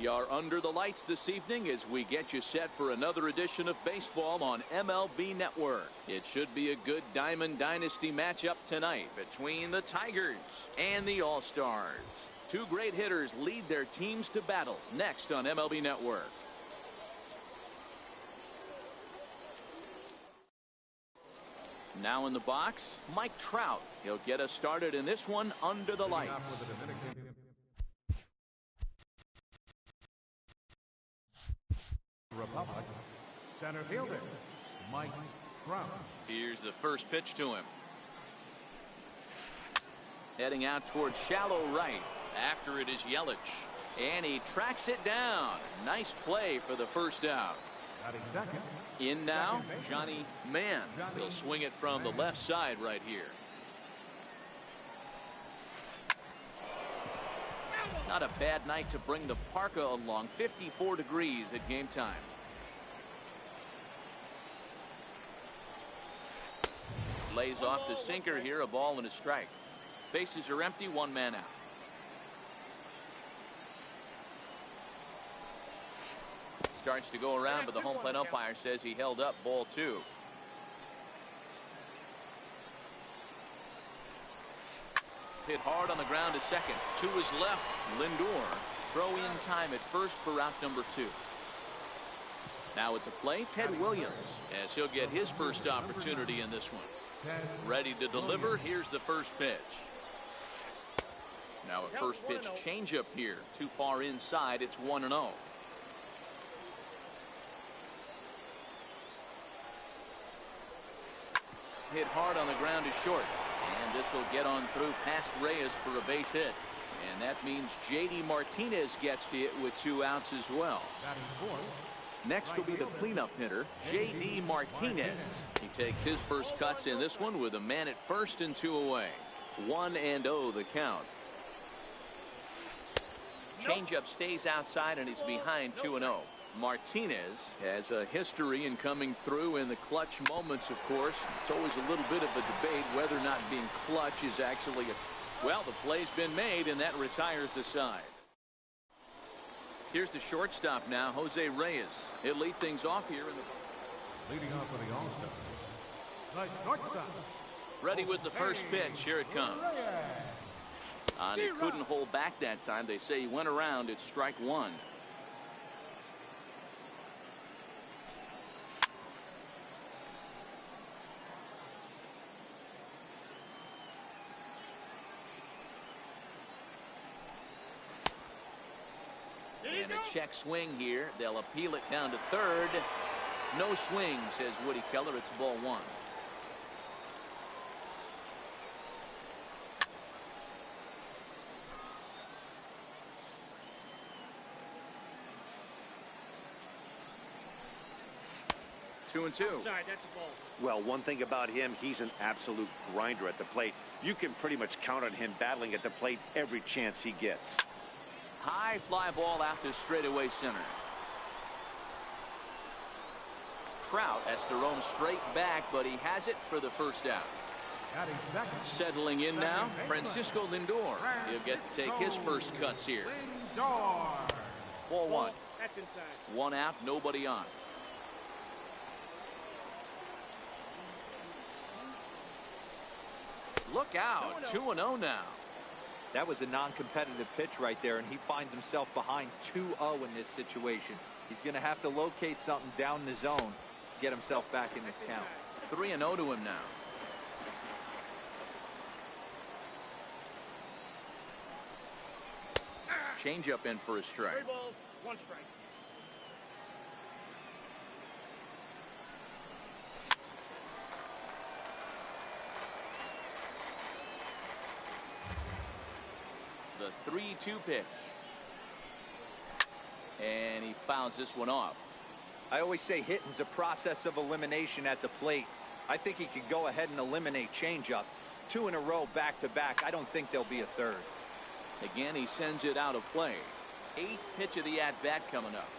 We are under the lights this evening as we get you set for another edition of baseball on MLB Network. It should be a good Diamond Dynasty matchup tonight between the Tigers and the All-Stars. Two great hitters lead their teams to battle next on MLB Network. Now in the box, Mike Trout. He'll get us started in this one under the lights. Republic, center fielder, Mike Trout. Here's the first pitch to him. Heading out towards shallow right. After it is Yelich. And he tracks it down. Nice play for the first out. In now, Johnny Mann. He'll swing it from the left side right here. Not a bad night to bring the parka along. 54 degrees at game time. Lays off the sinker here. A ball and a strike. Bases are empty. One man out. Starts to go around, but the home plate umpire says he held up. Ball two. Hit hard on the ground to second. To his left. Lindor. Throw in time at first for out number two. Now at the plate, Ted Williams, as he'll get his first opportunity in this one. Ready to deliver. Here's the first pitch. Now a first pitch changeup here. Too far inside. It's 1-0. Hit hard on the ground to short. And this will get on through past Reyes for a base hit. And that means J.D. Martinez gets to it with 2 outs as well. Next will be the cleanup hitter, J.D. Martinez. He takes his first cuts in this one with a man at first and 2 away. 1-0 the count. Changeup stays outside and he's behind 2-0. Martinez has a history in coming through in the clutch moments, of course. It's always a little bit of a debate whether or not being clutch is actually a... Well, the play's been made, and that retires the side. Here's the shortstop now, Jose Reyes. He'll lead things off here in the... Leading off for the All-Star, the shortstop. Ready with the first pitch. Here it comes. And he couldn't hold back that time. They say he went around. It's strike one. And a check swing here. They'll appeal it down to third. No swing, says Woody Keller. It's ball one. Two and two. Sorry, that's a ball. Well, one thing about him, he's an absolute grinder at the plate. You can pretty much count on him battling at the plate every chance he gets. High fly ball out to straightaway center. Trout has to roam straight back, but he has it for the first out. Settling in now, Francisco Lindor. He'll get to take his first cuts here. Ball one. That's inside. One out, nobody on. Look out, 2-0 now. That was a non-competitive pitch right there, and he finds himself behind 2-0 in this situation. He's going to have to locate something down the zone to get himself back in this count. 3-0 to him now. Change up in for a strike. 3 balls, 1 strike. The 3-2 pitch. And he fouls this one off. I always say hitting's a process of elimination at the plate. I think he could go ahead and eliminate changeup. 2 in a row back to back. I don't think there'll be a third. Again, he sends it out of play. 8th pitch of the at-bat coming up.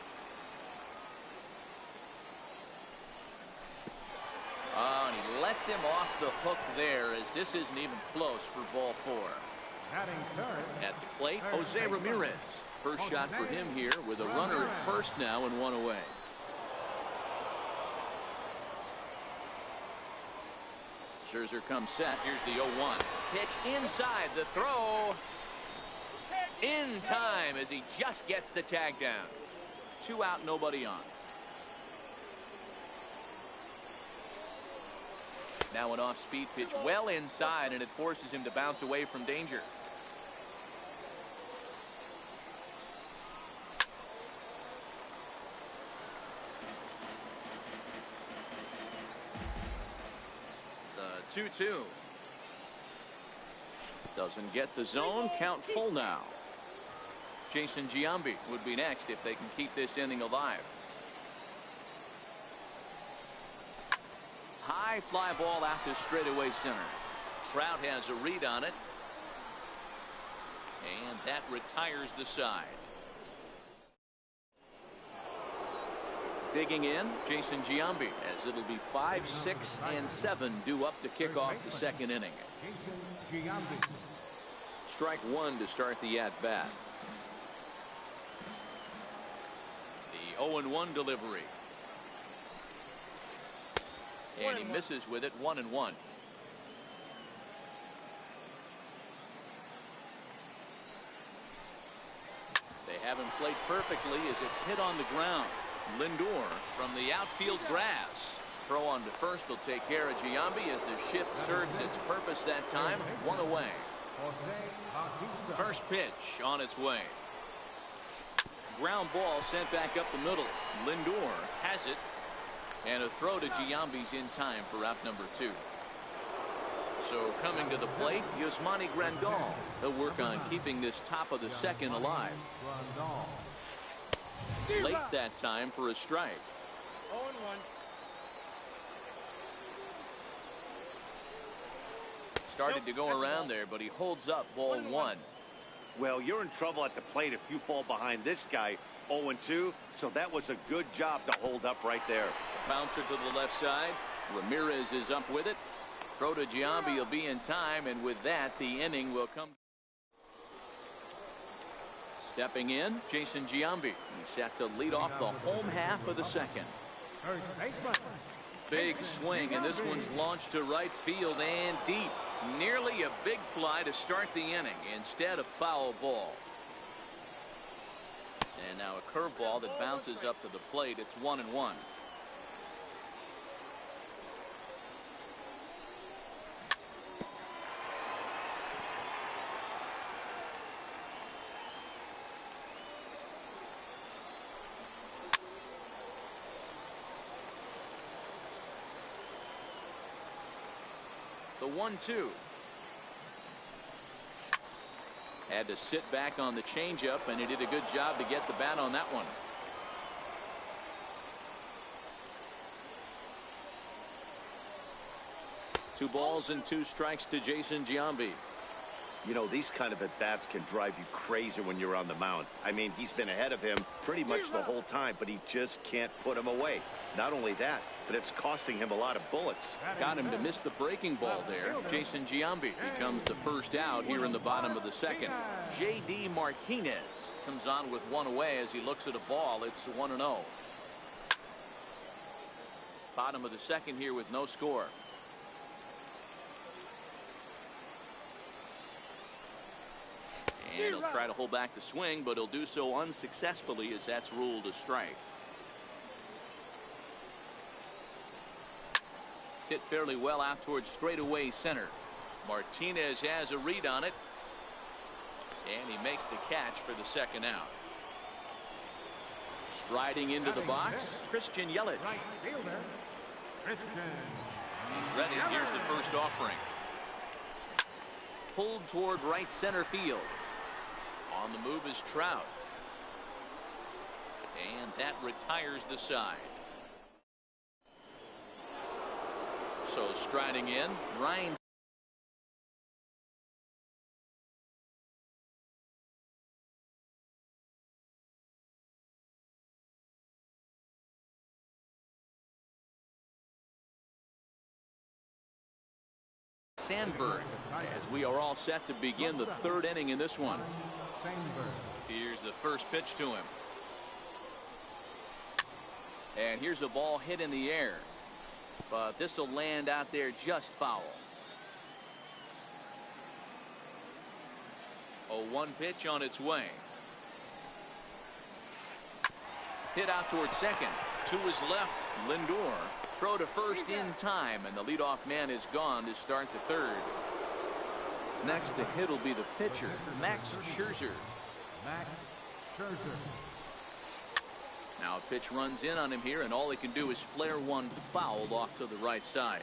Oh, and he lets him off the hook there, as this isn't even close for ball 4. At the plate, Jose Ramirez. First shot for him here with a runner at first now and one away. Scherzer comes set. Here's the 0-1. Pitch inside. The throw in time as he just gets the tag down. 2 out, nobody on. Now an off-speed pitch well inside, and it forces him to bounce away from danger. The 2-2. Doesn't get the zone. Count full now. Jason Giambi would be next if they can keep this inning alive. High fly ball out to straightaway center. Trout has a read on it. And that retires the side. Digging in, Jason Giambi, as it'll be 5, 6, and 7 due up to kick off the second inning. Strike 1 to start the at-bat. The 0-1 delivery. And he misses with it. 1-1. They have him played perfectly as it's hit on the ground. Lindor from the outfield grass. Throw on to first will take care of Giambi as the shift serves its purpose that time. 1 away. First pitch on its way. Ground ball sent back up the middle. Lindor has it. And a throw to Giambi's in time for out number 2. So coming to the plate, Yasmani Grandal. He'll work on keeping this top of the second alive. Late that time for a strike. 0-1. Started to go around there, but he holds up. Ball 1. Well, you're in trouble at the plate if you fall behind this guy. 0-2, so that was a good job to hold up right there. Bouncer to the left side. Ramirez is up with it. Throw to Giambi will be in time, and with that, the inning will come. Stepping in, Jason Giambi. He's set to lead off the home half of the second. Big swing, and this one's launched to right field and deep. Nearly a big fly to start the inning instead of foul ball. And now a curveball that bounces up to the plate. It's 1-1. The 1-2. Had to sit back on the changeup, and he did a good job to get the bat on that one. Two balls and 2 strikes to Jason Giambi. You know, these kind of at-bats can drive you crazy when you're on the mound. I mean, he's been ahead of him pretty much the whole time, but he just can't put him away. Not only that, but it's costing him a lot of bullets. Got him to miss the breaking ball there. Jason Giambi becomes the first out here in the bottom of the second. J.D. Martinez comes on with 1 away as he looks at a ball. It's 1-0. Bottom of the second here with no score. And he'll try to hold back the swing, but he'll do so unsuccessfully as that's ruled a strike. Hit fairly well out towards straightaway center. Martinez has a read on it. And he makes the catch for the second out. Striding into the box, Christian Yelich. He's ready. Here's the first offering. Pulled toward right center field. On the move is Trout. And that retires the side. So striding in, Ryan. Sandberg, as we are all set to begin the third inning in this one. Here's the first pitch to him. And here's a ball hit in the air. But this will land out there just foul. 0-1 pitch on its way. Hit out towards second. To his left, Lindor. Throw to first in time, and the leadoff man is gone to start the third. Next to hit will be the pitcher, Max Scherzer. Max Scherzer. Now a pitch runs in on him here, and all he can do is flare one foul off to the right side.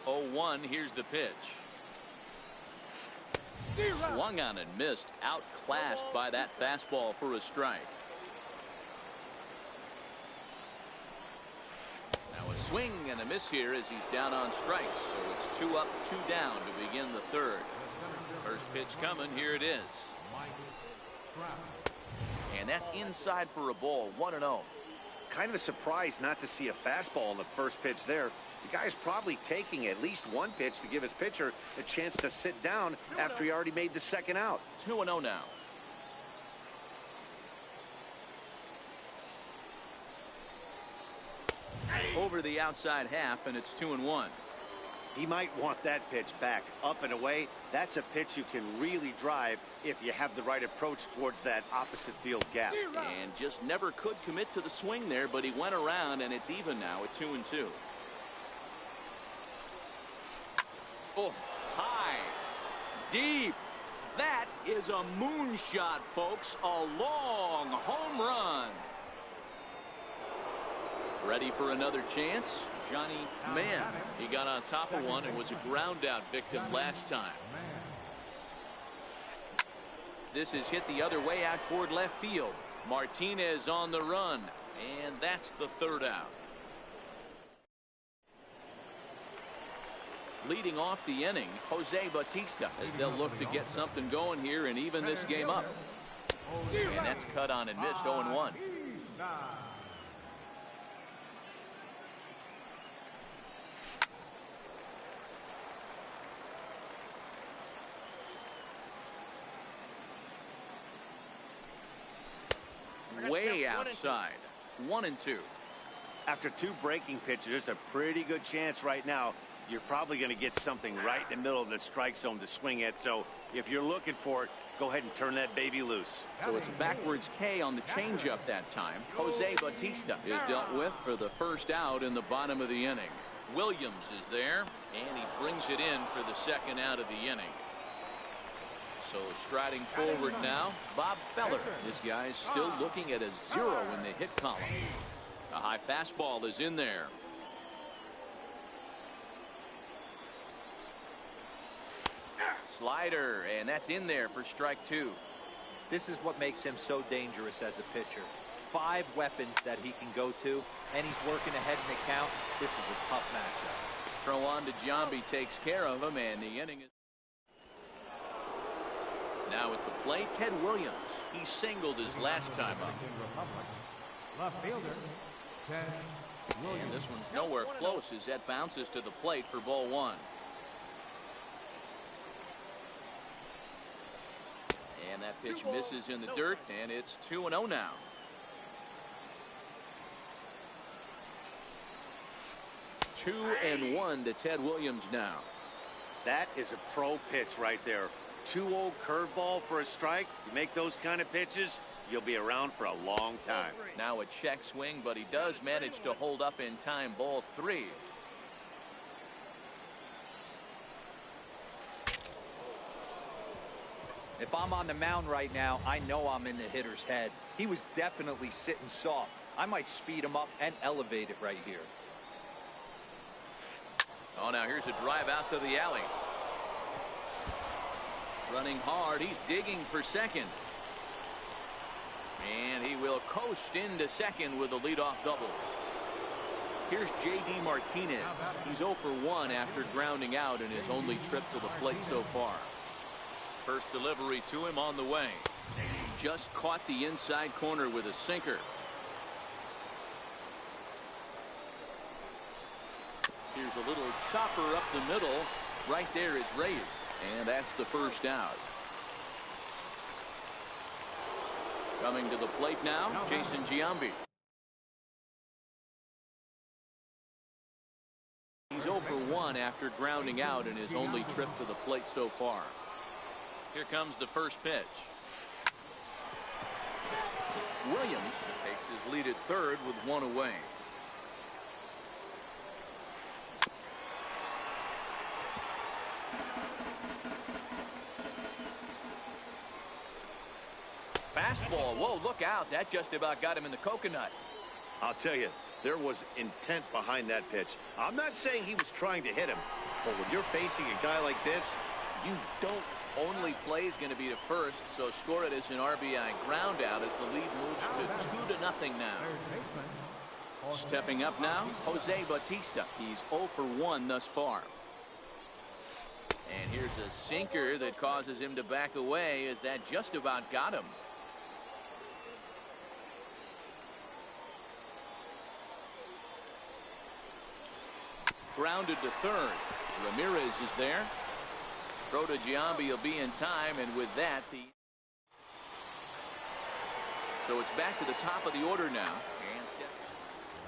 0-1, here's the pitch. Swung on and missed, outclassed by that fastball for a strike. Now a swing and a miss here as he's down on strikes, so it's 2 up, 2 down to begin the third. First pitch coming, here it is. And that's inside for a ball, 1-0. Kind of a surprise not to see a fastball in the first pitch there. The guy's probably taking at least one pitch to give his pitcher a chance to sit down after he already made the second out. 2-0 now. Over the outside half, and it's 2-1. He might want that pitch back, up and away. That's a pitch you can really drive if you have the right approach towards that opposite field gap. And just never could commit to the swing there, but he went around, and it's even now at 2-2. Oh, high, deep. That is a moonshot, folks. A long home run. Ready for another chance? Johnny Mann. He got on top of one and was a ground out victim last time. This is hit the other way out toward left field. Martinez on the run, and that's the third out. Leading off the inning, Jose Bautista, as they'll look to get something going here and even this game up. And that's cut on and missed, 0-1. Way outside, 1-2. After 2 breaking pitches, there's a pretty good chance right now you're probably going to get something right in the middle of the strike zone to swing at. So if you're looking for it, go ahead and turn that baby loose. So it's a backwards K on the changeup that time. Jose Bautista is dealt with for the first out in the bottom of the inning. Williams is there, and he brings it in for the second out of the inning. So striding forward now, Bob Feller. This guy's still looking at a 0 in the hit column. A high fastball is in there. Slider, and that's in there for strike 2. This is what makes him so dangerous as a pitcher. 5 weapons that he can go to, and he's working ahead in the count. This is a tough matchup. Throw on to Giambi takes care of him, and the inning is. Now at the plate, Ted Williams. He singled his last time up. Left fielder, Ted Williams. And this one's nowhere close as that bounces to the plate for ball 1. And that pitch misses in the dirt, and it's 2-0 now. Two and 1 to Ted Williams now. That is a pro pitch right there. 2-0 curveball for a strike. You make those kind of pitches, you'll be around for a long time. Now a check swing, but he does manage to hold up in time. Ball 3. If I'm on the mound right now, I know I'm in the hitter's head. He was definitely sitting soft. I might speed him up and elevate it right here. Oh, now here's a drive out to the alley. Running hard. He's digging for second. And he will coast into second with a leadoff double. Here's J.D. Martinez. He's 0 for 1 after grounding out in his only trip to the plate so far. First delivery to him on the way. Just caught the inside corner with a sinker. Here's a little chopper up the middle. Right there is raised. And that's the first out. Coming to the plate now, Jason Giambi. He's 0 for 1 after grounding out in his only trip to the plate so far. Here comes the first pitch. Williams takes his lead at third with one away. Fastball. Whoa, look out. That just about got him in the coconut. I'll tell you, there was intent behind that pitch. I'm not saying he was trying to hit him, but when you're facing a guy like this, you don't. Only play is going to be to first, so score it as an RBI ground out as the lead moves to 2-0 now. Stepping up now, Jose Bautista. He's 0 for 1 thus far. And here's a sinker that causes him to back away as that just about got him. Grounded to third. Ramirez is there. Throw to Giambi will be in time, and with that, so it's back to the top of the order now.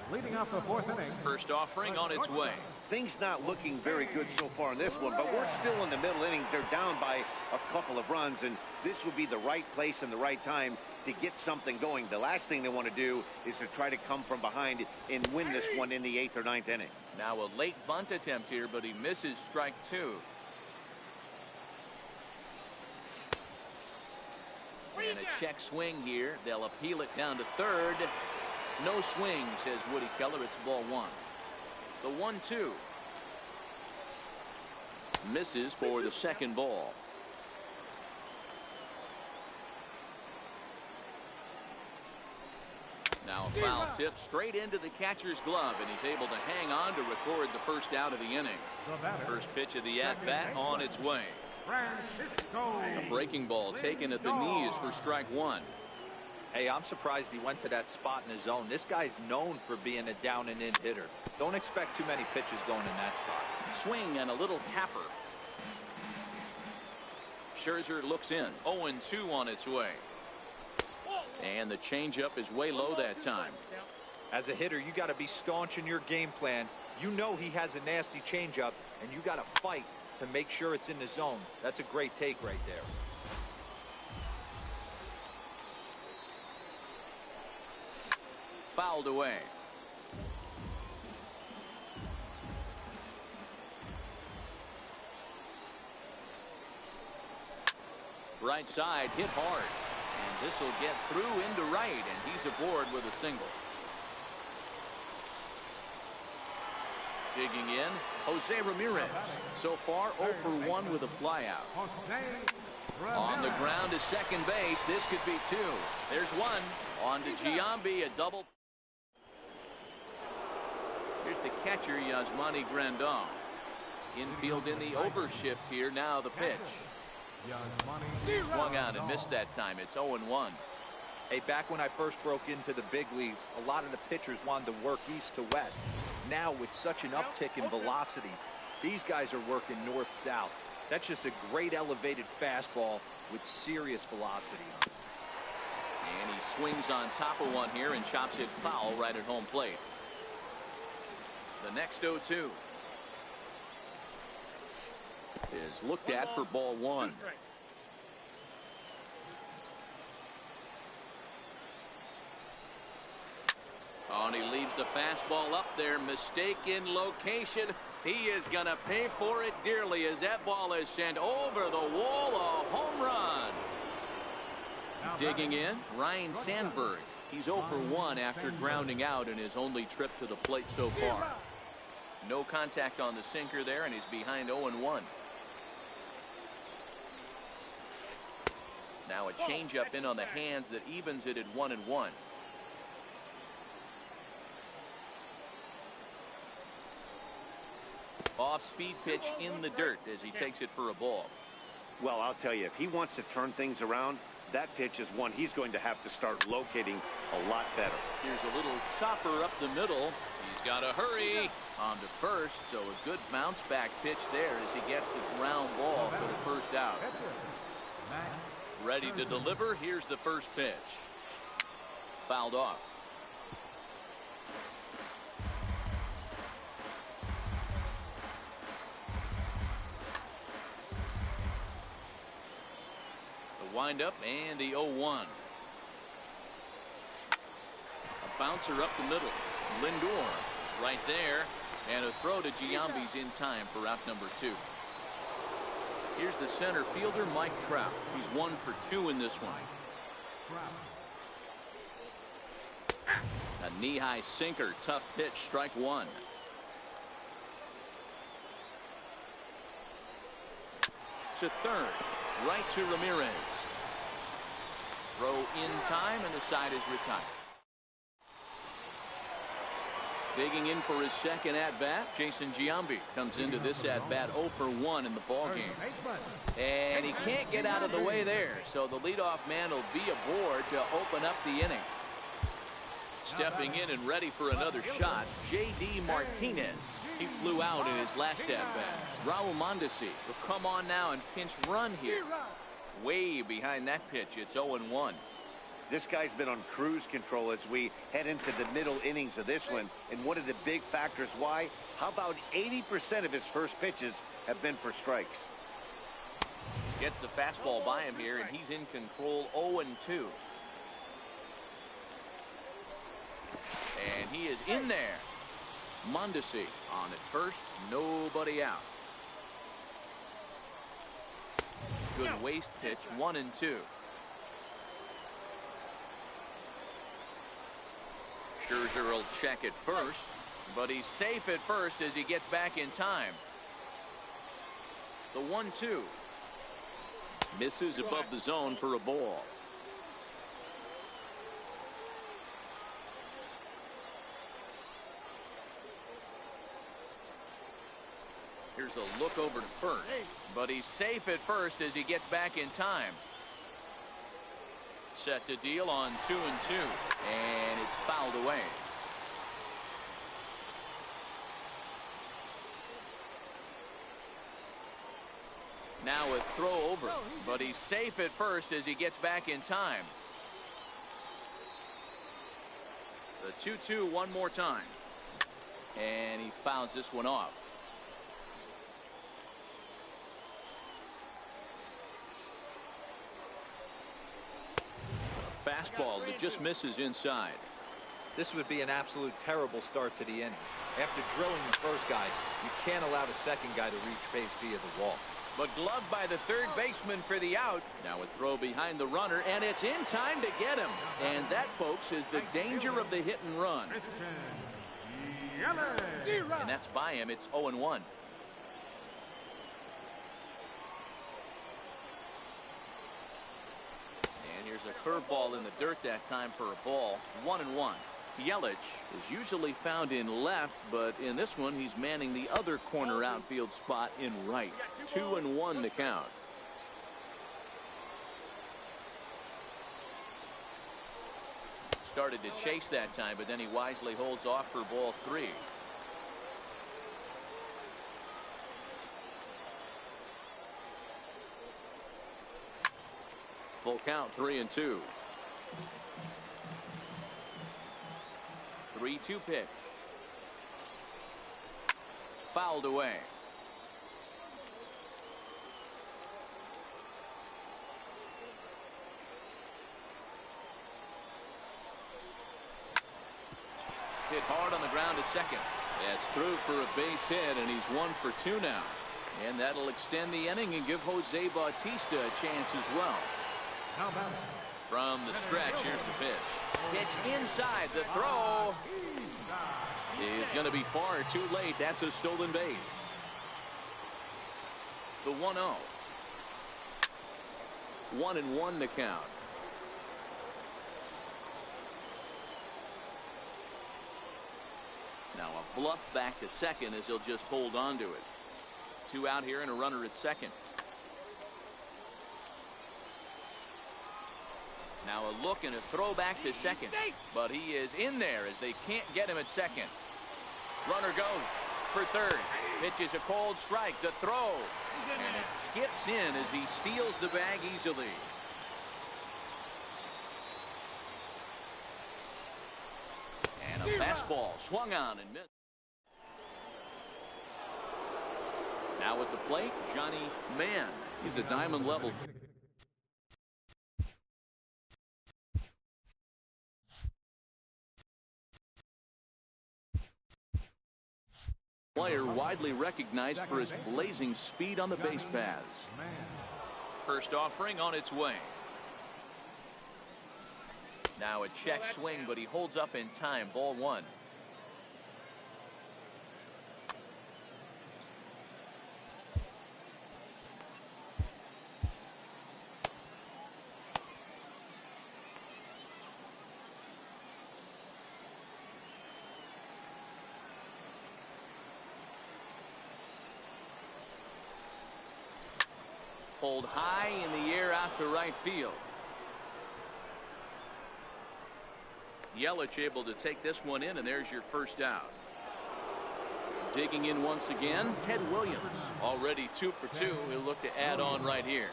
Leading off the fourth inning. First offering on its way. Things not looking very good so far in this one, but we're still in the middle innings. They're down by a couple of runs, and this would be the right place and the right time to get something going. The last thing they want to do is to try to come from behind and win this one in the 8th or 9th inning. Now a late bunt attempt here, but he misses strike 2. And a check swing here. They'll appeal it down to third. No swing, says Woody Keller. It's ball 1. The 1-2. Misses for the second ball. Now a foul tip straight into the catcher's glove, and he's able to hang on to record the first out of the inning. First pitch of the at-bat on its way. A breaking ball taken at the knees for strike 1. Hey, I'm surprised he went to that spot in his zone. This guy's known for being a down-and-in hitter. Don't expect too many pitches going in that spot. Swing and a little tapper. Scherzer looks in. 0-2 on its way. And the changeup is way low that time. As a hitter, you got to be staunch in your game plan. You know he has a nasty changeup, and you got to fight to make sure it's in the zone. That's a great take right there. Fouled away. Right side hit hard, and this will get through into right, and he's aboard with a single. Digging in, Jose Ramirez. So far 0 for 1 with a flyout. On the ground to second base. This could be 2. There's 1. On to Giambi, a double. Here's the catcher, Yasmani Grandal. Infield in the overshift here. Now the pitch. Swung out and missed that time. It's 0-1. Hey, back when I first broke into the big leagues, a lot of the pitchers wanted to work east to west. Now, with such an uptick in velocity, these guys are working north-south. That's just a great elevated fastball with serious velocity. And he swings on top of one here and chops it foul right at home plate. The next 0-2 is looked at for ball 1. Oh, and he leaves the fastball up there. Mistaken location. He is going to pay for it dearly as that ball is sent over the wall. A home run. Digging in, Ryan Sandberg. He's 0 for 1 after grounding out in his only trip to the plate so far. No contact on the sinker there, and he's behind 0-1. Now a changeup in on the hands that evens it at 1-1. Off-speed pitch in the dirt as he takes it for a ball. Well, I'll tell you, if he wants to turn things around, that pitch is one he's going to have to start locating a lot better. Here's a little chopper up the middle. He's got to hurry on to first, so a good bounce back pitch there as he gets the ground ball for the first out. Ready to deliver. Here's the first pitch. Fouled off. The windup and the 0-1. A bouncer up the middle. Lindor right there. And a throw to Giambi's in time for out number 2. Here's the center fielder, Mike Trout. He's 1 for 2 in this one. A knee-high sinker, tough pitch, strike 1. To third, right to Ramirez. Throw in time, and the side is retired. Digging in for his second at-bat, Jason Giambi comes into this at-bat 0 for 1 in the ballgame. And he can't get out of the way there, so the leadoff man will be aboard to open up the inning. Stepping in and ready for another shot, J.D. Martinez. He flew out in his last at-bat. Raul Mondesi will come on now and pinch run here. Way behind that pitch, it's 0-1. This guy's been on cruise control as we head into the middle innings of this one. And one of the big factors why, how about 80% of his first pitches have been for strikes? Gets the fastball by him here, and he's in control. 0-2. And he is in there. Mondesi on at first, nobody out. Good waste pitch, 1-2. Scherzer will check at first, but he's safe at first as he gets back in time. The 1-2. Misses above the zone for a ball. Here's a look over to first, but he's safe at first as he gets back in time. Set to deal on 2-2, and it's fouled away. Now a throw over, but he's safe at first as he gets back in time. The 2-2 one more time, and he fouls this one off. Fastball that just misses inside. This would be an absolute terrible start to the inning. After drilling the first guy, you can't allow the second guy to reach base via the wall. But gloved by the third baseman for the out. Now a throw behind the runner, and it's in time to get him. And that, folks, is the danger of the hit and run. And that's by him. It's 0-1. Here's a curveball in the dirt that time for a ball. 1-1. Yelich is usually found in left, but in this one he's manning the other corner outfield spot in right. 2-1 the count. Started to chase that time, but then he wisely holds off for ball 3. Full count, 3-2. 3-2 pitch. Fouled away. Hit hard on the ground to second. That's through for a base hit, and he's 1 for 2 now. And that'll extend the inning and give Jose Bautista a chance as well. From the stretch, here's the pitch. Pitch inside. The throw is going to be far too late. That's a stolen base. The 1-0. 1-1 the count. Now a bluff back to second as he'll just hold on to it. 2 out here and a runner at second. Now a look and a throw back to second, but he is in there as they can't get him at second. Runner goes for third. Pitch is a cold strike. The throw, and it skips in as he steals the bag easily. A fastball swung on and missed. Now at the plate, Johnny Mann. He's a diamond level player, widely recognized for his blazing speed on the base paths. First offering on its way. Now a check swing, but he holds up in time. Ball one. Pulled high in the air out to right field. Yelich able to take this one in, and there's your first out. Digging in once again, Ted Williams. Already 2 for 2. He'll look to add on right here.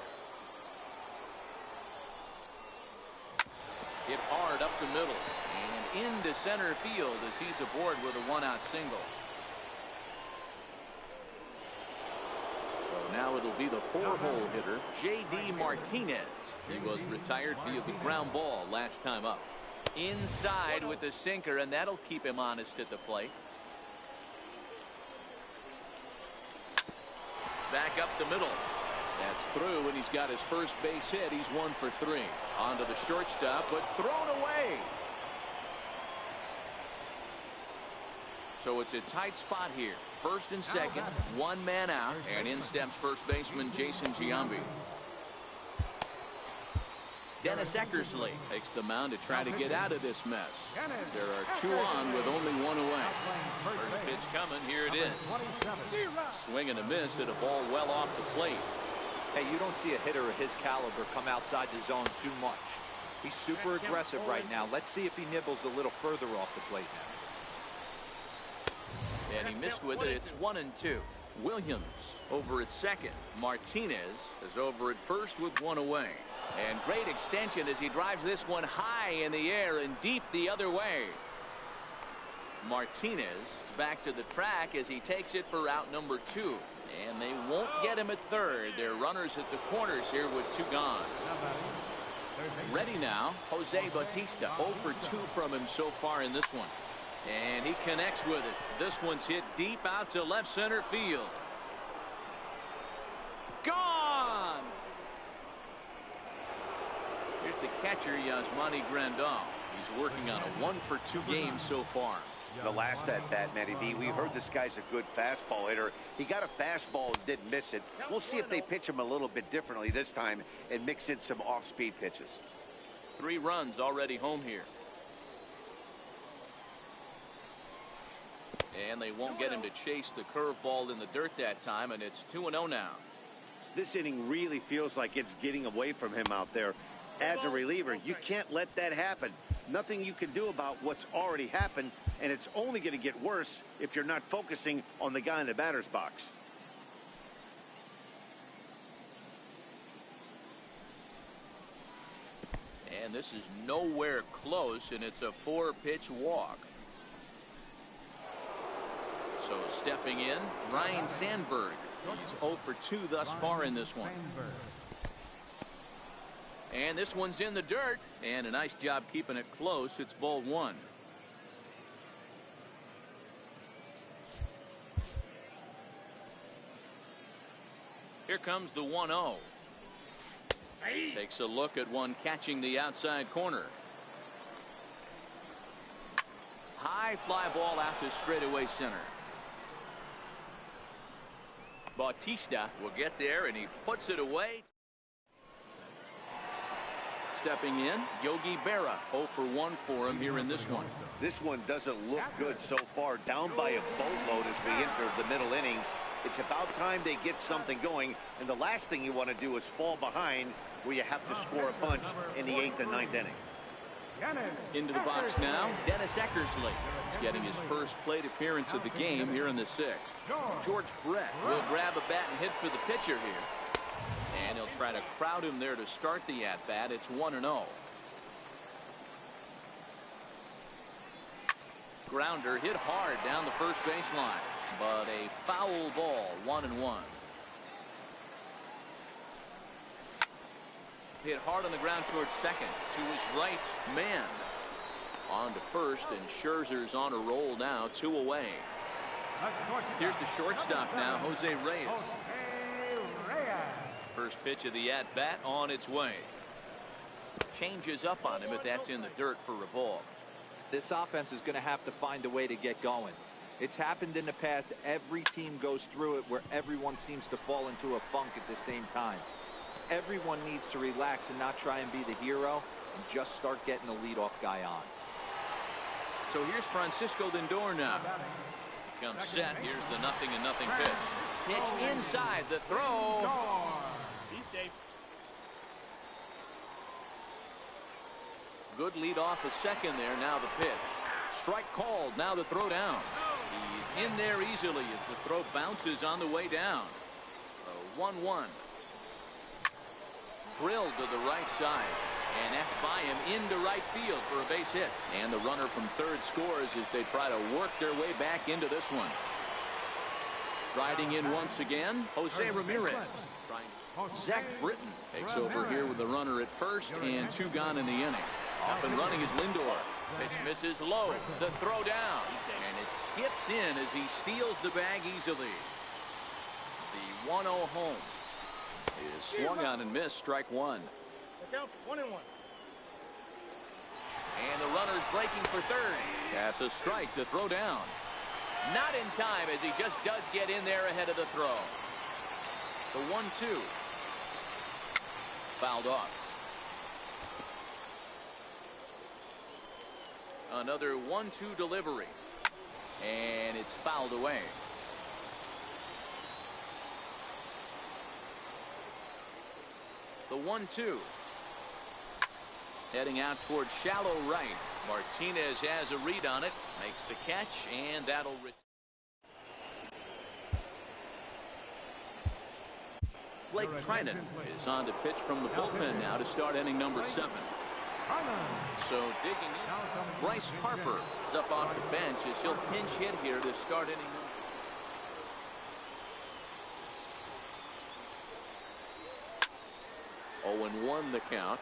Hit hard up the middle and into center field as he's aboard with a 1-out single. Now it'll be the 4-hole hitter, J.D. Martinez. He was retired via the ground ball last time up. Inside with the sinker, and that'll keep him honest at the plate. Back up the middle. That's through, and he's got his first base hit. He's 1 for 3. Onto the shortstop, but thrown away. So it's a tight spot here. First and second, 1 man out, and in steps first baseman Jason Giambi. Dennis Eckersley takes the mound to try to get out of this mess. There are 2 on with only 1 away. First pitch coming, here it is. Swing and a miss at a ball well off the plate. Hey, you don't see a hitter of his caliber come outside the zone too much. He's super aggressive right now. Let's see if he nibbles a little further off the plate now. And he missed with it. It's 1-2. Williams over at second. Martinez is over at first with 1 away. And great extension as he drives this one high in the air and deep the other way. Martinez is back to the track as he takes it for out number 2. And they won't get him at third. They're runners at the corners here with 2 gone. Ready now, Jose Bautista. 0 for 2 from him so far in this one. And he connects with it. This one's hit deep out to left center field. Gone! Here's the catcher, Yasmani Grandal. He's working on a 1 for 2 game so far. The last at bat, Matty B, we heard this guy's a good fastball hitter. He got a fastball and didn't miss it. We'll see if they pitch him a little bit differently this time and mix in some off-speed pitches. 3 runs already home here. And they won't get him to chase the curveball in the dirt that time, and it's 2-0 now. This inning really feels like it's getting away from him out there. As a reliever, you can't let that happen. Nothing you can do about what's already happened, and it's only going to get worse if you're not focusing on the guy in the batter's box. And this is nowhere close, and it's a 4-pitch walk. So stepping in, Ryan Sandberg. He's 0 for 2 thus far in this one. And this one's in the dirt, and a nice job keeping it close. It's ball 1. Here comes the 1-0. Takes a look at one catching the outside corner. High fly ball out to straightaway center. Bautista will get there, and he puts it away. Stepping in, Yogi Berra. 0 for 1 for him here in this one. This one doesn't look good so far. Down by a boatload as we enter the middle innings. It's about time they get something going, and the last thing you want to do is fall behind where you have to score a bunch in the 8th and 9th inning. Into the box now, Dennis Eckersley. He's getting his first plate appearance of the game here in the 6th. George Brett will grab a bat and hit for the pitcher here. And he'll try to crowd him there to start the at-bat. It's 1-0. Grounder hit hard down the first baseline, but a foul ball, 1-1. Hit hard on the ground towards second. To his right man. On to first, and Scherzer's on a roll now, 2 away. Here's the shortstop now, Jose Reyes. First pitch of the at-bat on its way. Changes up on him, but that's in the dirt for a ball. This offense is going to have to find a way to get going. It's happened in the past. Every team goes through it where everyone seems to fall into a funk at the same time. Everyone needs to relax and not try and be the hero and just start getting the leadoff guy on. So here's Francisco Lindor now. Comes set. Here's the 0-0 pitch. Pitch inside the throw. He's safe. Good lead off a second there. Now the pitch. Strike called. Now the throw down. He's in there easily as the throw bounces on the way down. 1-1. Drilled to the right side. And that's by him into right field for a base hit. And the runner from third scores as they try to work their way back into this one. Riding in once again, Jose Ramirez. Zach Britton takes over here with the runner at first and 2 gone in the inning. Off and running is Lindor. Pitch misses low. The throw down. And it skips in as he steals the bag easily. The 1-0 home is swung on and missed. Strike 1. Look out for 1-1. And the runner's breaking for third. That's a strike. The throw down. Not in time as he just does get in there ahead of the throw. The 1-2. Fouled off. Another 1-2 delivery. And it's fouled away. The 1-2. Heading out towards shallow right. Martinez has a read on it. Makes the catch, and that'll return. Blake Trinan is on to pitch from the bullpen now to start inning number 7. So digging in, Bryce Harper is up off the bench as he'll pinch hit here to start inning number 0-1 the count.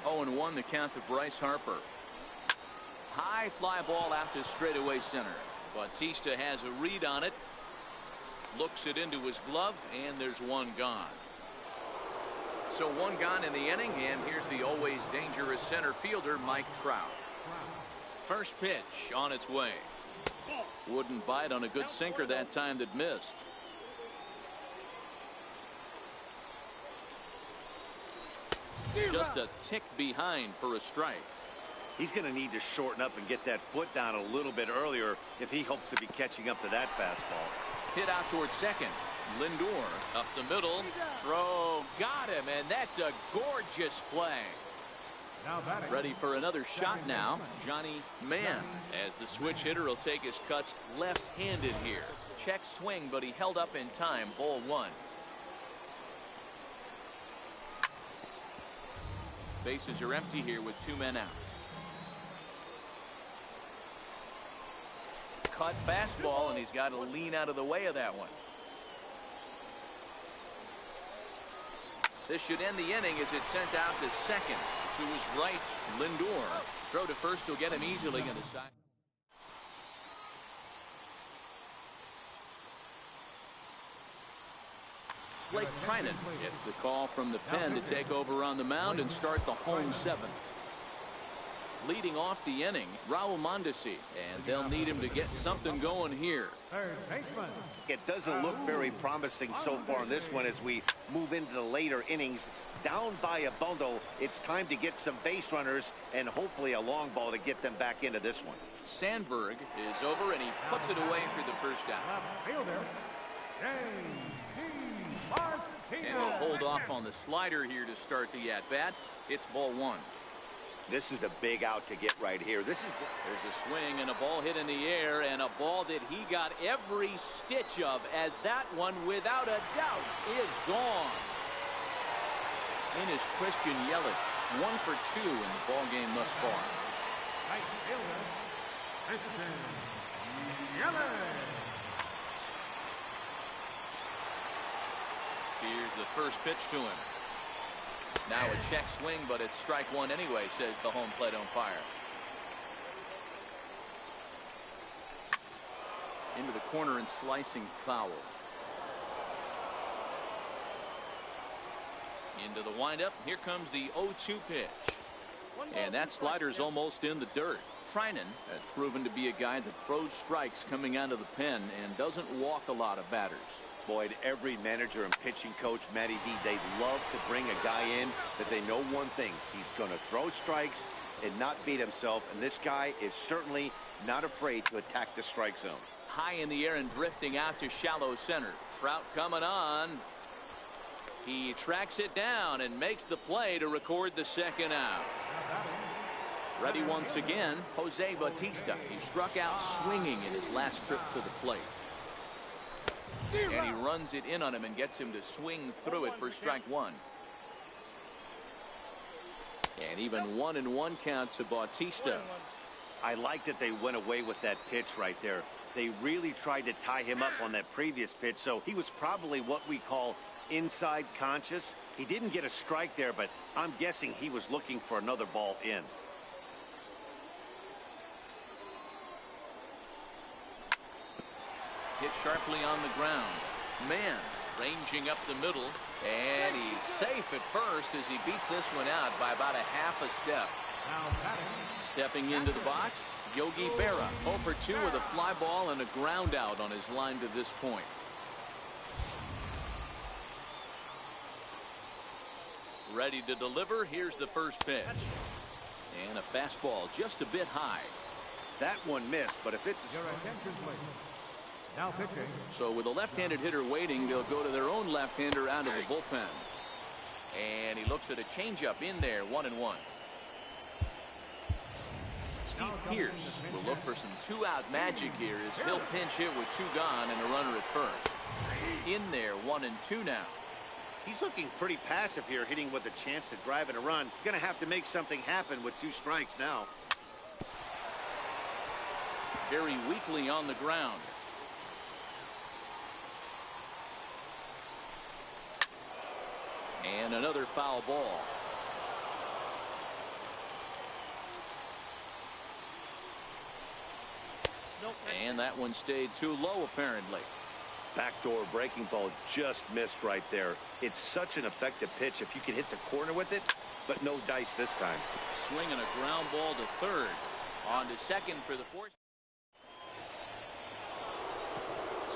0-1 the count to Bryce Harper. High fly ball out to straightaway center. Bautista has a read on it. Looks it into his glove, and there's 1 gone. So 1 gone in the inning, and here's the always dangerous center fielder, Mike Trout. First pitch on its way. Wouldn't bite on a good sinker that time that missed. Just a tick behind for a strike. He's going to need to shorten up and get that foot down a little bit earlier if he hopes to be catching up to that fastball. Hit out towards second. Lindor up the middle. Throw got him, and that's a gorgeous play. Ready for another shot now. Johnny Mann, as the switch hitter will take his cuts left-handed here. Check swing, but he held up in time. Ball 1. Bases are empty here with 2 men out. Cut fastball, and he's got to lean out of the way of that one. This should end the inning as it's sent out to second. To his right, Lindor. Throw to first will get him easily on the side. Blake Trinan gets the call from the pen to take over on the mound and start the home 7th. Leading off the inning, Raul Mondesi, and they'll need him to get something going here. It doesn't look very promising so far in this one as we move into the later innings. Down by a bundle, it's time to get some base runners and hopefully a long ball to get them back into this one. Sandberg is over, and he puts it away for the first out. And he'll hold off on the slider here to start the at-bat. It's ball 1. This is a big out to get right here. There's a swing and a ball hit in the air, and a ball that he got every stitch of, as that one, without a doubt, is gone. In is Christian Yelich, 1 for 2 in the ball game thus far. Right fielder, Christian Yelich. Here's the first pitch to him. Now a check swing, but it's strike one anyway, says the home plate umpire. Into the corner and slicing foul. Into the windup. Here comes the 0-2 pitch. And that slider's almost in the dirt. Treinen has proven to be a guy that throws strikes coming out of the pen and doesn't walk a lot of batters. Boyd, every manager and pitching coach, Matty V, they love to bring a guy in that they know one thing. He's going to throw strikes and not beat himself. And this guy is certainly not afraid to attack the strike zone. High in the air and drifting out to shallow center. Trout coming on. He tracks it down and makes the play to record the second out. Ready once again, Jose Bautista. He struck out swinging in his last trip to the plate. And he runs it in on him and gets him to swing through it for strike one. And even 1-1 count to Bautista. I like that they went away with that pitch right there. They really tried to tie him up on that previous pitch, so he was probably what we call inside conscious. He didn't get a strike there, but I'm guessing he was looking for another ball in. Hit sharply on the ground. Man ranging up the middle, and he's safe at first as he beats this one out by about a half a step. Stepping into the box, Yogi Berra, 0 for 2 with a fly ball and a ground out on his line to this point. Ready to deliver. Here's the first pitch. And a fastball just a bit high. That one missed, but if it's a Your attention, please. Now pitching. So with a left-handed hitter waiting, they'll go to their own left-hander out of the bullpen. And he looks at a changeup in there, 1-1. Steve Pearce will look for some two-out magic here as he'll pinch hit with 2 gone and a runner at first. In there, 1-2 now. He's looking pretty passive here, hitting with a chance to drive in a run. Going to have to make something happen with 2 strikes now. Very weakly on the ground. And another foul ball. And that one stayed too low, apparently. Backdoor breaking ball just missed right there. It's such an effective pitch if you can hit the corner with it, but no dice this time. Swinging a ground ball to third. On to second for the fourth.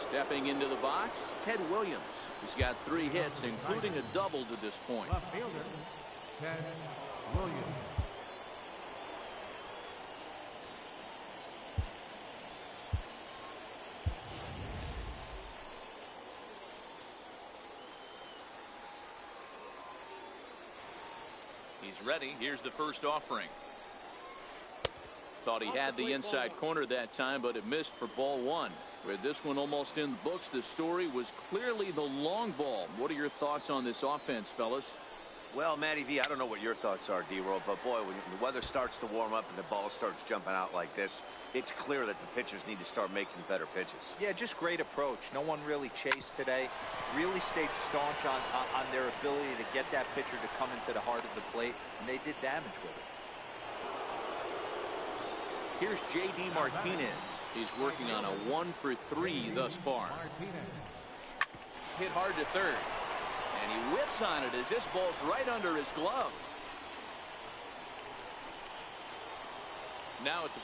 Stepping into the box, Ted Williams. He's got 3 hits, including a double to this point. Left fielder, Ted Williams. He's ready. Here's the first offering. Thought he had the inside corner that time, but it missed for ball 1. With this one almost in the books, the story was clearly the long ball. What are your thoughts on this offense, fellas? Well, Matty V, I don't know what your thoughts are, D-Roll, but boy, when the weather starts to warm up and the ball starts jumping out like this, it's clear that the pitchers need to start making better pitches. Yeah, just great approach. No one really chased today. Really stayed staunch on their ability to get that pitcher to come into the heart of the plate, and they did damage with it. Here's J.D. Martinez. He's working on a 1 for 3 thus far. Hit hard to third. And he whips on it as this ball's right under his glove. Now at the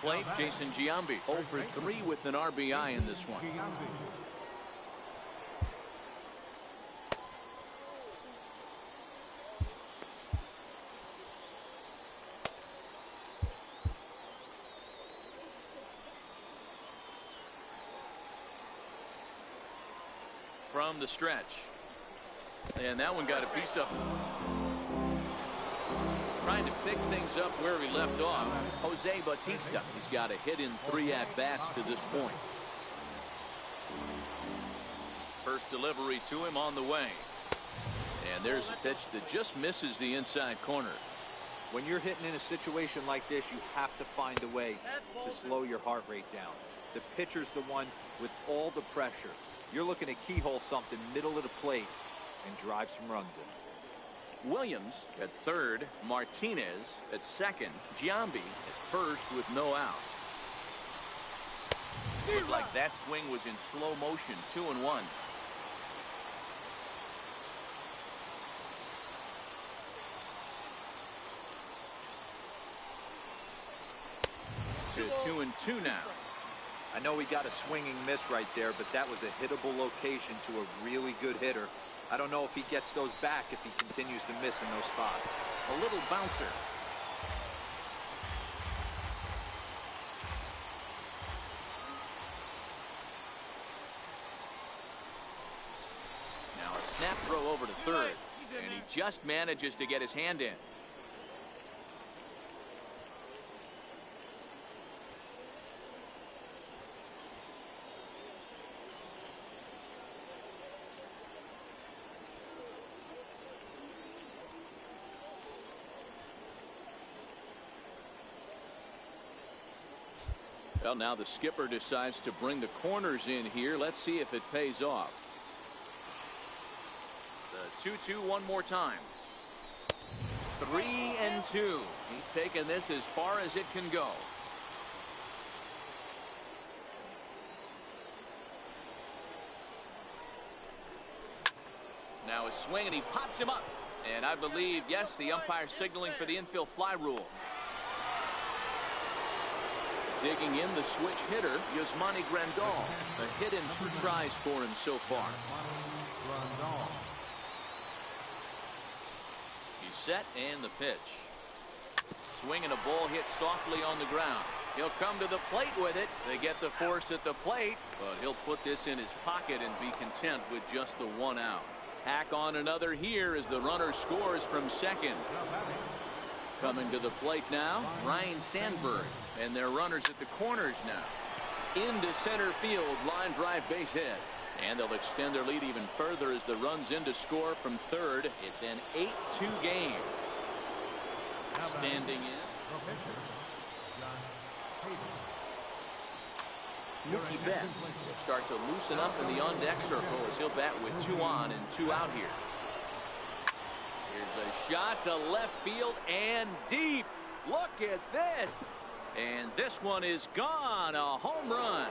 plate, Jason Giambi, 0 for 3 with an RBI in this one. from the stretch. And that one got a piece of him. Trying to pick things up where he left off, Jose Bautista. He's got a hit in 3 at-bats to this point. First delivery to him on the way. And there's a pitch that just misses the inside corner. When you're hitting in a situation like this, you have to find a way to slow your heart rate down. The pitcher's the one with all the pressure. You're looking to keyhole something middle of the plate and drive some runs in. Williams at third, Martinez at second, Giambi at first with no outs. Looked like that swing was in slow motion. 2-1. To 2-2 now. I know he got a swinging miss right there, but that was a hittable location to a really good hitter. I don't know if he gets those back if he continues to miss in those spots. A little bouncer. Now a snap throw over to third, and he just manages to get his hand in. Well, now the skipper decides to bring the corners in here. Let's see if it pays off. The 2-2 one more time. 3-2. He's taken this as far as it can go. Now a swing, and he pops him up. And I believe, yes, the umpire signaling for the infield fly rule. Digging in the switch hitter, Yasmani Grandal. A hit in 2 tries for him so far. He's set, and the pitch. Swinging a ball hit softly on the ground. He'll come to the plate with it. They get the force at the plate, but he'll put this in his pocket and be content with just the 1 out. Tack on another here as the runner scores from second. Coming to the plate now, Ryan Sandberg. And their runners at the corners now. Into center field, line drive base hit. And they'll extend their lead even further as the runs in to score from third. It's an 8-2 game. Standing in. Mookie Betts will start to loosen up in the on-deck circle as he'll bat with 2 on and 2 out here. Here's a shot to left field and deep. Look at this. And this one is gone. A home run.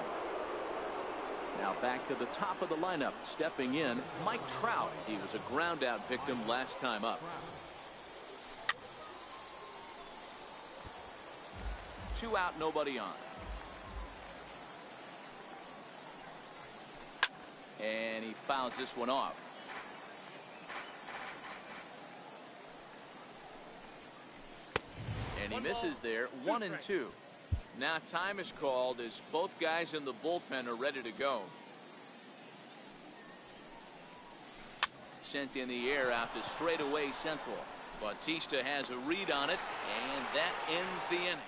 Now back to the top of the lineup. Stepping in, Mike Trout. He was a ground out victim last time up. 2 out, nobody on. And he fouls this one off. And he misses there. 1-2. Now time is called as both guys in the bullpen are ready to go. Sent in the air out to straightaway central. Bautista has a read on it, and that ends the inning.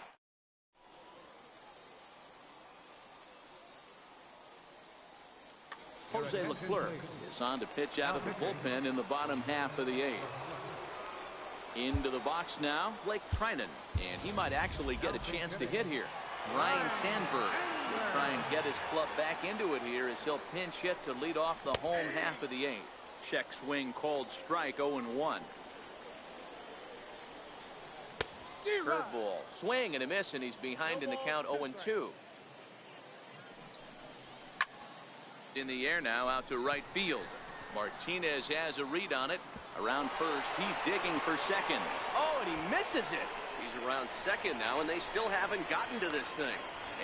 Jose Leclerc is on to pitch out of the bullpen in the bottom half of the 8th. Into the box now, Blake Trinan, and he might actually get a chance to hit here. Ryan Sandberg will try and get his club back into it here as he'll pinch hit to lead off the home half of the 8th. Check swing called strike. 0-1. Curveball, swing and a miss, and he's behind in the count. 0-2. In the air now, out to right field. Martinez has a read on it. Around first, he's digging for second. Oh, and he misses it. He's around second now, and they still haven't gotten to this thing.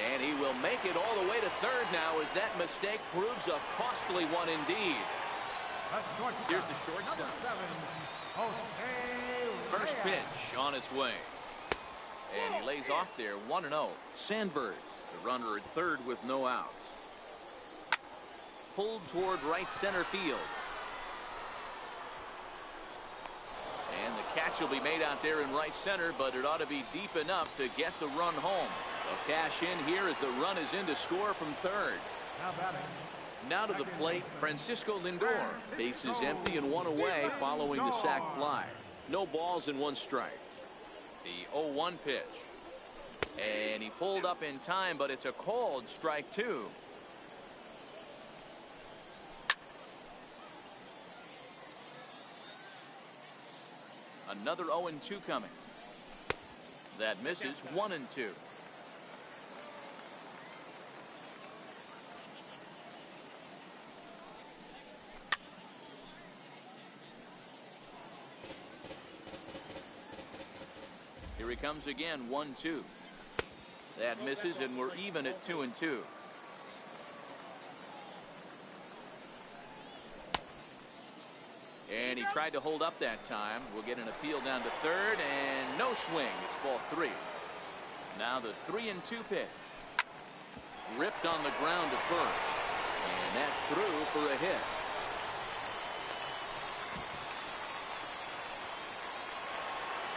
And he will make it all the way to third now as that mistake proves a costly one indeed. Here's the shortstop. First pitch on its way. And he lays off there. 1-0. Sandberg, the runner at third with no outs. pulled toward right center field. And the catch will be made out there in right center, but it ought to be deep enough to get the run home. They'll cash in here as the run is in to score from third. Now batting. Now to the plate, Francisco Lindor. Bases empty and one away following the sac fly. No balls and one strike. The 0-1 pitch. And he pulled up in time, but it's a called strike two. Another 0-2 coming. That misses. 1-2. Here he comes again. 1-2. That misses, and we're even at 2-2. And he tried to hold up that time. We'll get an appeal down to third, and no swing. It's ball three. Now the 3-2 pitch. Ripped on the ground to first. And that's through for a hit.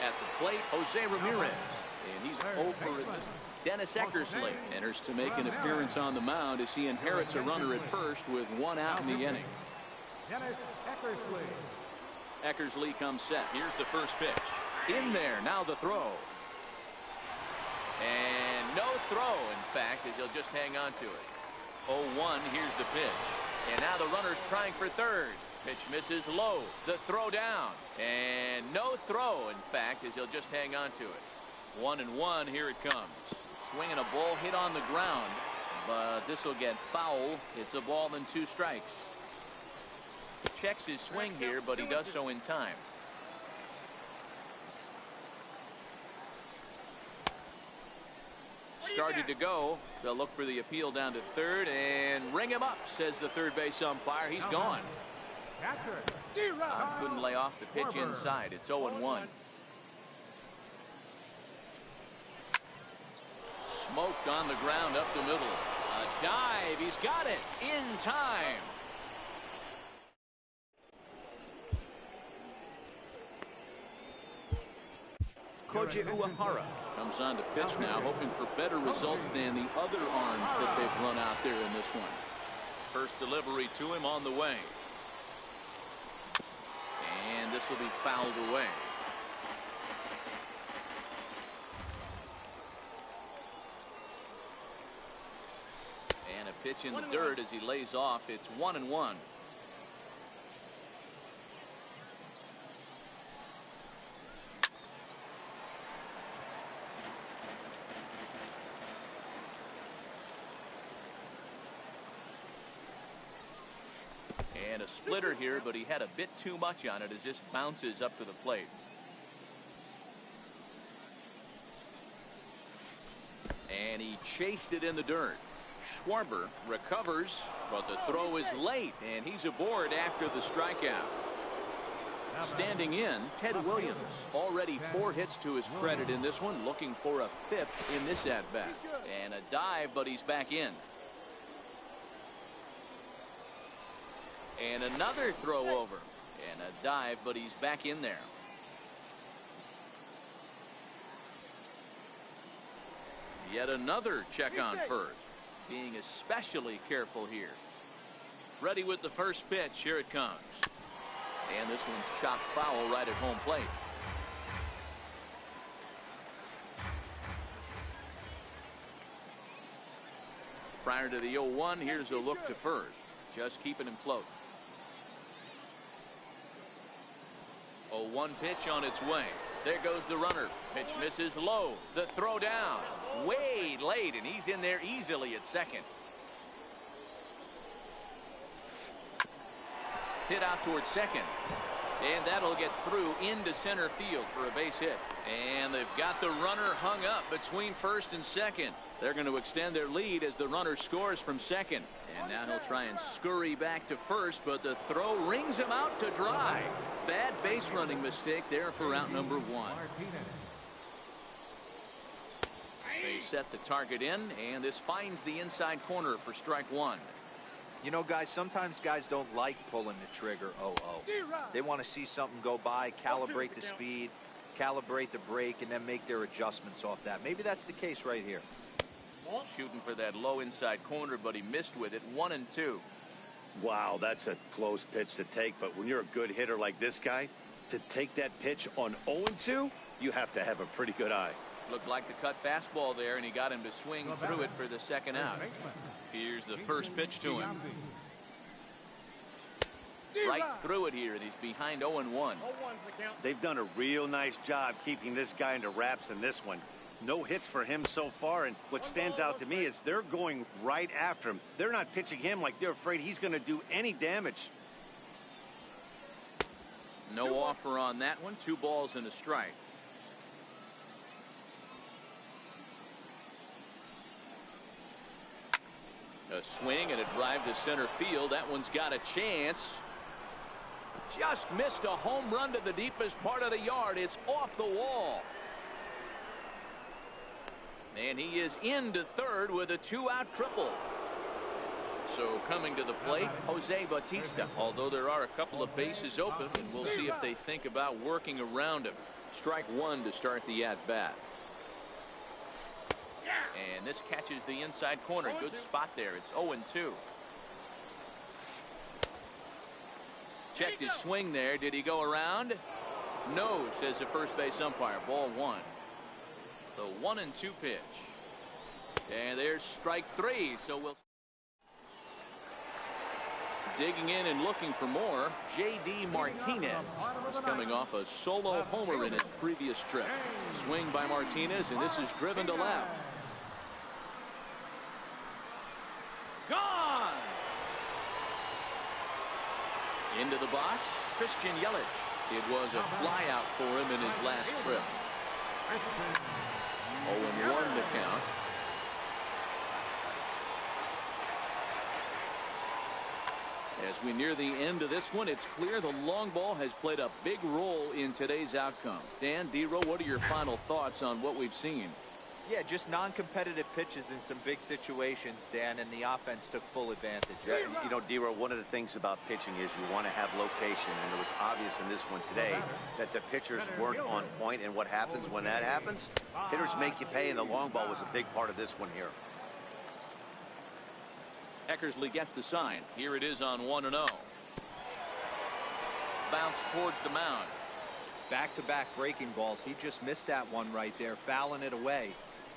At the plate, Jose Ramirez. And he's over at this. Dennis Eckersley enters to make an appearance on the mound as he inherits a runner at first with one out in the inning. Dennis Eckersley. Eckersley comes set. Here's the first pitch. In there. Now the throw. And no throw, in fact, as he'll just hang on to it. 0-1. Here's the pitch. And now the runner's trying for third. Pitch misses low. The throw down. And no throw, in fact, as he'll just hang on to it. 1-1. Here it comes. Swinging a ball hit on the ground. But this will get foul. It's a ball and 2 strikes. Checks his swing here, but he does so in time. Started to go. They'll look for the appeal down to third and ring him up, says the third base umpire. He's gone. Couldn't lay off the pitch inside. It's 0-1. Smoked on the ground up the middle. A dive. He's got it in time. Koji Uehara comes on to pitch now, hoping for better results than the other arms that they've run out there in this one. First delivery to him on the way. And this will be fouled away. And a pitch in the dirt as he lays off. It's 1-1. And a splitter here, but he had a bit too much on it as this bounces up to the plate. And he chased it in the dirt. Schwarber recovers, but the throw is late, and he's aboard after the strikeout. Standing in, Ted Williams. Already 4 hits to his credit in this one, looking for a 5th in this at-bat. And a dive, but he's back in. And another throw over. And a dive, but he's back in there. Yet another check on first. Being especially careful here. Ready with the first pitch. Here it comes. And this one's chopped foul right at home plate. Prior to the 0-1, here's a look to first. Just keeping him close. 0-1 pitch on its way. There goes the runner. Pitch misses low. The throw down. Way late, and he's in there easily at second. Hit out towards second. And that'll get through into center field for a base hit. And they've got the runner hung up between first and second. They're going to extend their lead as the runner scores from second. And now he'll try and scurry back to first, but the throw rings him out to dry. Bad base running mistake there for out number 1. They set the target in, and this finds the inside corner for strike 1. You know, guys, sometimes guys don't like pulling the trigger 0-0. They want to see something go by, calibrate the speed, calibrate the brake, and then make their adjustments off that. Maybe that's the case right here. Shooting for that low inside corner, but he missed with it. 1-2. Wow, that's a close pitch to take, but when you're a good hitter like this guy, to take that pitch on 0-2, you have to have a pretty good eye. Looked like the cut fastball there, and he got him to swing through it for the second out. Here's the first pitch to him. Right through it here, and he's behind 0-1. They've done a real nice job keeping this guy into wraps in this one. No hits for him so far, and what stands out to me is they're going right after him. They're not pitching him like they're afraid he's going to do any damage. No offer on that one. 2 balls and a strike. A swing and a drive to center field. That one's got a chance. Just missed a home run to the deepest part of the yard. It's off the wall. And he is into third with a 2-out triple. So coming to the plate, Jose Bautista. Although there are a couple of bases open, and we'll see if they think about working around him. Strike 1 to start the at-bat. And this catches the inside corner. Good spot there. It's 0-2. Checked his swing there. Did he go around? No, says the first base umpire. Ball 1. The 1-2 pitch. And there's strike 3. So we'll. Digging in and looking for more, J.D. Martinez is coming off a solo homer in his previous trip. Swing by Martinez, and this is driven to left. Gone! Into the box, Christian Yelich. It was a flyout for him in his last trip. 0-1 to count. As we near the end of this one, it's clear the long ball has played a big role in today's outcome. Dan, D-Row, what are your final thoughts on what we've seen? Yeah, just non-competitive pitches in some big situations, Dan, and the offense took full advantage. Yeah, you know, D-Row, one of the things about pitching is you want to have location, and it was obvious in this one today that the pitchers weren't on point, and what happens when that happens? Hitters make you pay, and the long ball was a big part of this one here. Eckersley gets the sign. Here it is on 1-0. Bounce towards the mound. Back-to-back breaking balls. He just missed that one right there, fouling it away.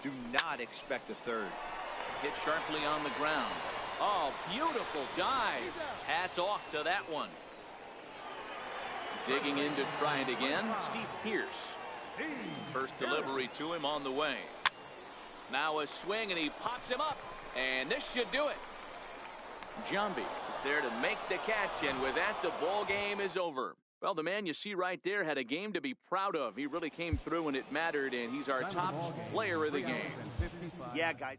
Do not expect a third. Hit sharply on the ground. Oh, beautiful dive. Hats off to that one. Digging in to try it again, Steve Pearce. First delivery to him on the way. Now a swing, and he pops him up. And this should do it. Giambi is there to make the catch, and with that, the ball game is over. Well, the man you see right there had a game to be proud of. He really came through when it mattered, and he's our top player of the game. Yeah, guys.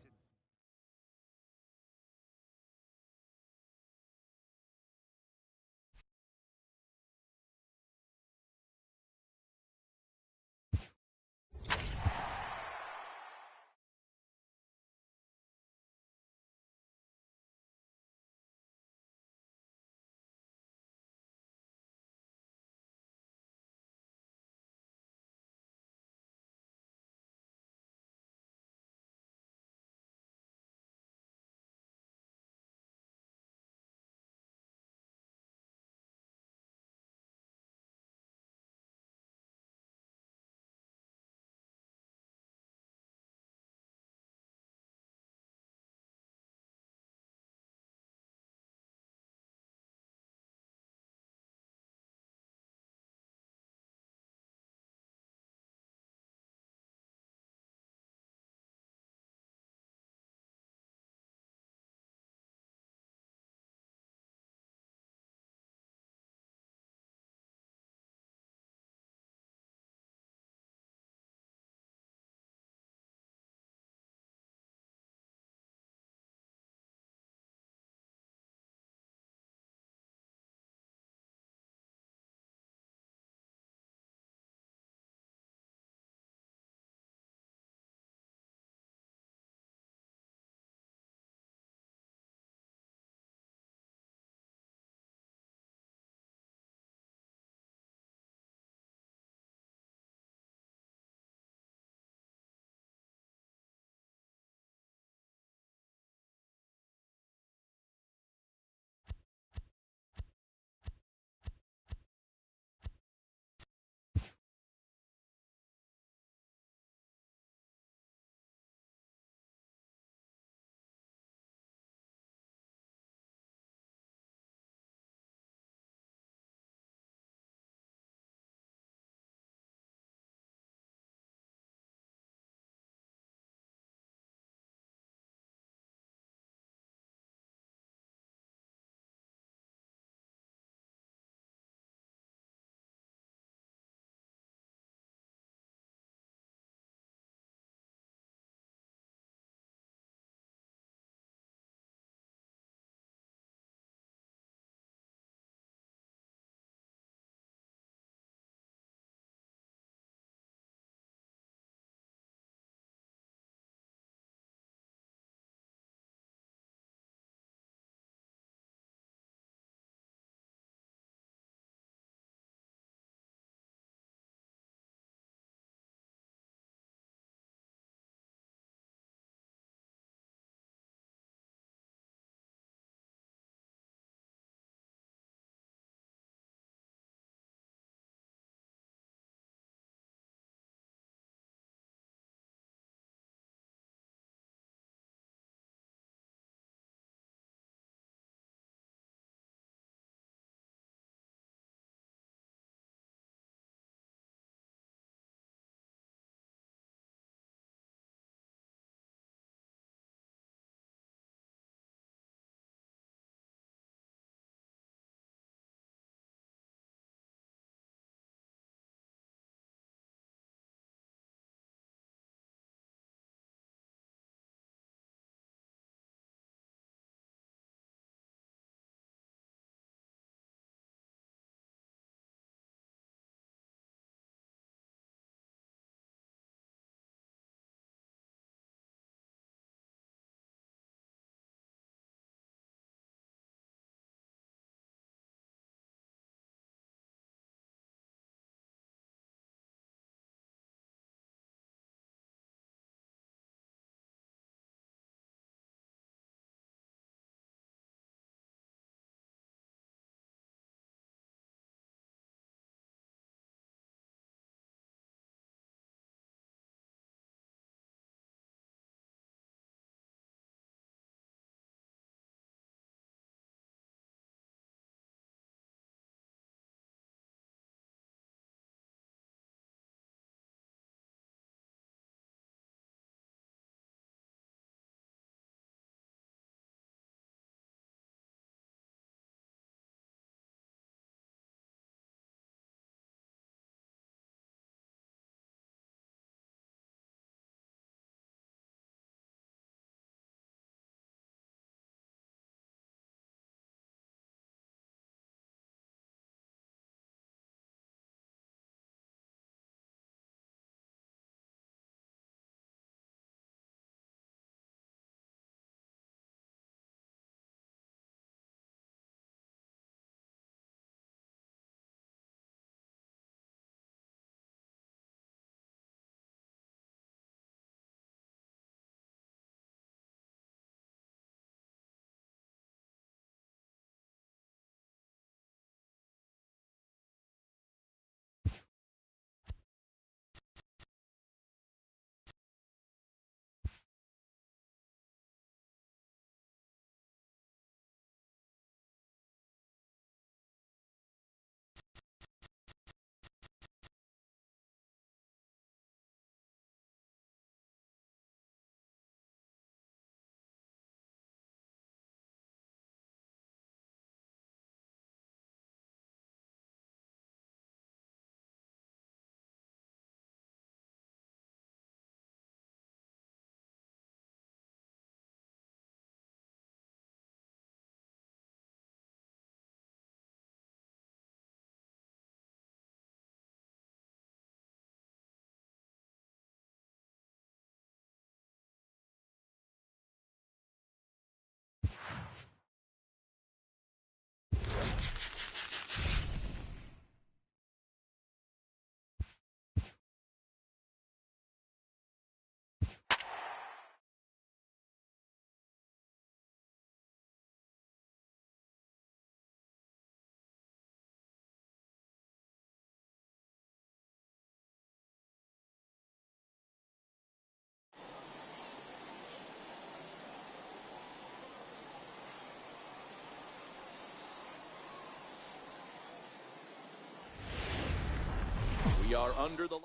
We are under the...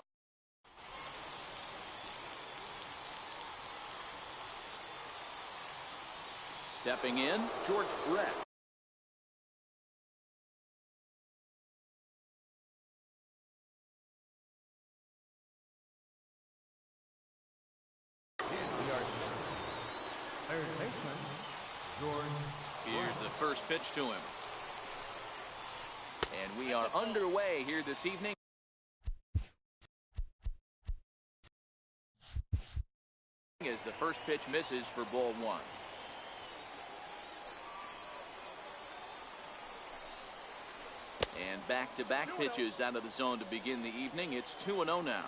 Stepping in, George Brett. Third baseman, George. Here's the first pitch to him. And we are underway here this evening. As the first pitch misses for ball one. And back-to-back pitches out of the zone to begin the evening. It's 2-0 now.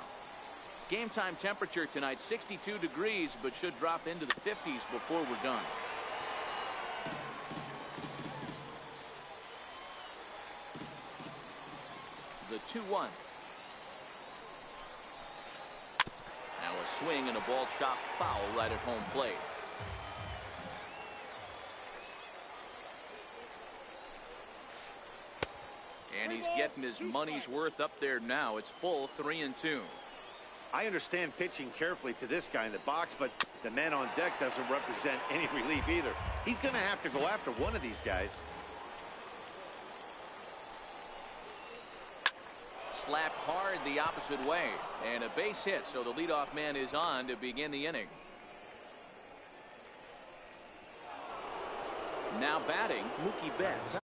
Game time temperature tonight 62 degrees, but should drop into the 50s before we're done. The 2-1. Now a swing and a ball chopped foul right at home plate. And he's getting his money's worth up there now. It's full 3-2. I understand pitching carefully to this guy in the box, but the man on deck doesn't represent any relief either. He's going to have to go after one of these guys. Slapped hard the opposite way, and a base hit, so the leadoff man is on to begin the inning. Now batting, Mookie Betts.